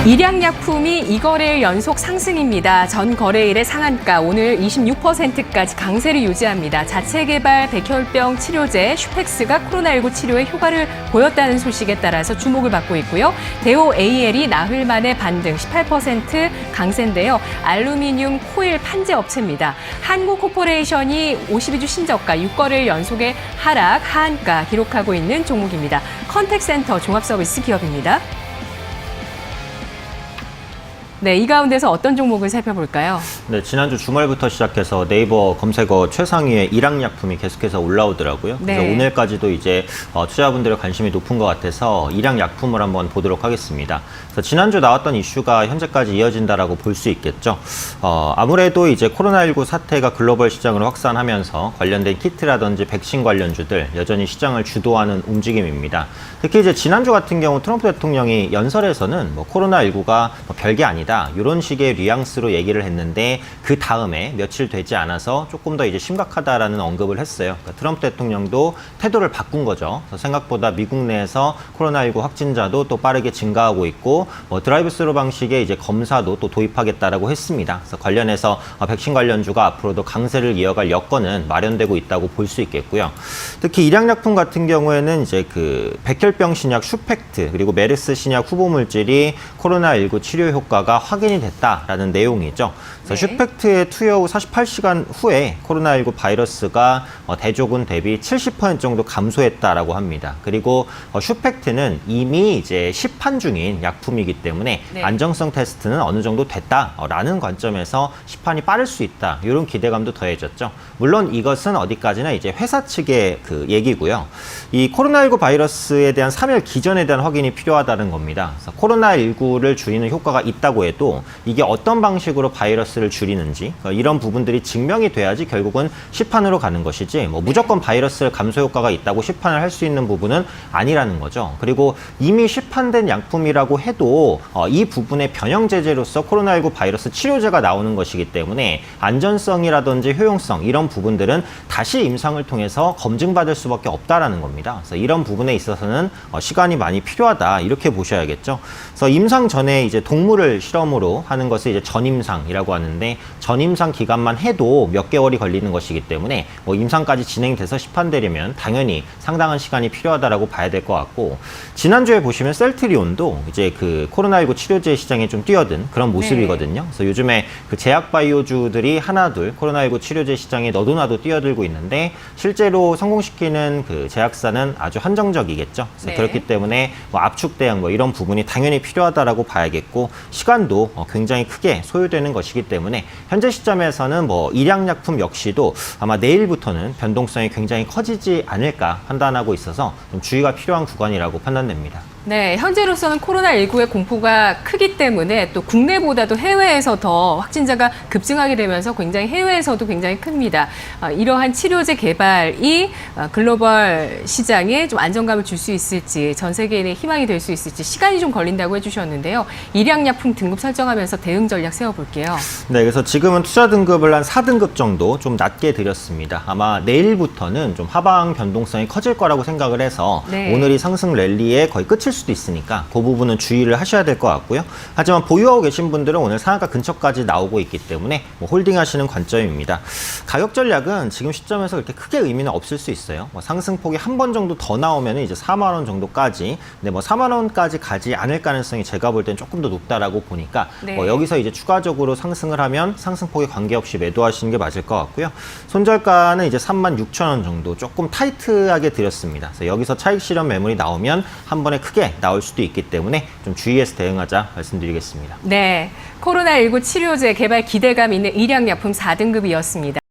일양약품이 2거래일 연속 상승입니다. 전 거래일의 상한가 오늘 26%까지 강세를 유지합니다. 자체 개발 백혈병 치료제 슈펙스가 코로나19 치료에 효과를 보였다는 소식에 따라서 주목을 받고 있고요. 대오 AL이 나흘 만에 반등 18% 강세인데요. 알루미늄 코일 판재 업체입니다. 한국코퍼레이션이 52주 신저가 6거래일 연속의 하락 하한가 기록하고 있는 종목입니다. 컨택센터 종합서비스 기업입니다. 네, 이 가운데서 어떤 종목을 살펴볼까요? 네, 지난주 주말부터 시작해서 네이버 검색어 최상위의 일양약품이 계속해서 올라오더라고요. 네. 그래서 오늘까지도 이제 투자자분들의 관심이 높은 것 같아서 일양약품을 한번 보도록 하겠습니다. 그래서 지난주 나왔던 이슈가 현재까지 이어진다라고 볼 수 있겠죠. 아무래도 이제 코로나19 사태가 글로벌 시장으로 확산하면서 관련된 키트라든지 백신 관련주들 여전히 시장을 주도하는 움직임입니다. 특히 이제 지난주 같은 경우 트럼프 대통령이 연설에서는 코로나19가 별게 아니다. 이런 식의 뉘앙스로 얘기를 했는데 그 다음에 며칠 되지 않아서 조금 더 이제 심각하다라는 언급을 했어요. 그러니까 트럼프 대통령도 태도를 바꾼 거죠. 그래서 생각보다 미국 내에서 코로나19 확진자도 또 빠르게 증가하고 있고 드라이브스루 방식의 이제 검사도 또 도입하겠다라고 했습니다. 그래서 관련해서 백신 관련주가 앞으로도 강세를 이어갈 여건은 마련되고 있다고 볼 수 있겠고요. 특히 일양약품 같은 경우에는 이제 그 백혈병 신약 슈펙트 그리고 메르스 신약 후보 물질이 코로나19 치료 효과가 확인이 됐다라는 내용이죠. 그래서 네. 슈펙트의 투여 후 48시간 후에 코로나19 바이러스가 대조군 대비 70% 정도 감소했다라고 합니다. 그리고 슈펙트는 이미 이제 시판 중인 약품이기 때문에 네. 안정성 테스트는 어느 정도 됐다라는 관점에서 시판이 빠를 수 있다. 이런 기대감도 더해졌죠. 물론 이것은 어디까지나 이제 회사 측의 그 얘기고요. 이 코로나19 바이러스에 대한 3일 기전에 대한 확인이 필요하다는 겁니다. 그래서 코로나19를 줄이는 효과가 있다고 해도 이게 어떤 방식으로 바이러스를 줄이는지 이런 부분들이 증명이 돼야지 결국은 시판으로 가는 것이지 무조건 바이러스 감소 효과가 있다고 시판을 할 수 있는 부분은 아니라는 거죠. 그리고 이미 시판된 약품이라고 해도 이 부분의 변형 제제로서 코로나19 바이러스 치료제가 나오는 것이기 때문에 안전성이라든지 효용성 이런 부분들은 다시 임상을 통해서 검증받을 수밖에 없다라는 겁니다. 그래서 이런 부분에 있어서는 시간이 많이 필요하다 이렇게 보셔야겠죠. 그래서 임상 전에 이제 동물을 실험으로 하는 것을 이제 전임상이라고 하는데 전임상 기간만 해도 몇 개월이 걸리는 것이기 때문에 임상까지 진행돼서 시판되려면 당연히 상당한 시간이 필요하다라고 봐야 될 것 같고 지난주에 보시면 셀트리온도 이제 그 코로나19 치료제 시장에 좀 뛰어든 그런 모습이거든요. 네. 그래서 요즘에 그 제약 바이오주들이 하나둘 코로나19 치료제 시장에 너도나도 뛰어들고 있는데 실제로 성공시키는 그 제약사는 아주 한정적이겠죠. 그래서 네. 그렇기 때문에 압축 대응 이런 부분이 당연히 필요하다라고 봐야겠고 시간도 굉장히 크게 소요되는 것이기 때문에 현재 시점에서는 일양약품 역시도 아마 내일부터는 변동성이 굉장히 커지지 않을까 판단하고 있어서 좀 주의가 필요한 구간이라고 판단됩니다. 네, 현재로서는 코로나19의 공포가 크기 때문에 또 국내보다도 해외에서 더 확진자가 급증하게 되면서 굉장히 해외에서도 굉장히 큽니다. 이러한 치료제 개발이 글로벌 시장에 좀 안정감을 줄 수 있을지 전 세계인의 희망이 될 수 있을지 시간이 좀 걸린다고 해주셨는데요. 일양약품 등급 설정하면서 대응 전략 세워볼게요. 네, 그래서 지금은 투자 등급을 한 4등급 정도 좀 낮게 드렸습니다. 아마 내일부터는 좀 하방 변동성이 커질 거라고 생각을 해서 네. 오늘이 상승 랠리의 거의 끝일 수도 있으니까 그 부분은 주의를 하셔야 될 것 같고요. 하지만 보유하고 계신 분들은 오늘 상한가 근처까지 나오고 있기 때문에 홀딩하시는 관점입니다. 가격 전략은 지금 시점에서 그렇게 크게 의미는 없을 수 있어요. 상승폭이 한 번 정도 더 나오면 이제 4만 원 정도까지, 근데 4만 원까지 가지 않을 가능성이 제가 볼 땐 조금 더 높다라고 보니까 네. 여기서 이제 추가적으로 상승을 하면 상승폭에 관계없이 매도하시는 게 맞을 것 같고요. 손절가는 이제 36,000원 정도 조금 타이트하게 드렸습니다. 그래서 여기서 차익 실현 매물이 나오면 한 번에 크게 나올 수도 있기 때문에 좀 주의해서 대응하자 말씀드리겠습니다. 네, 코로나19 치료제 개발 기대감 있는 일양약품 4등급이었습니다.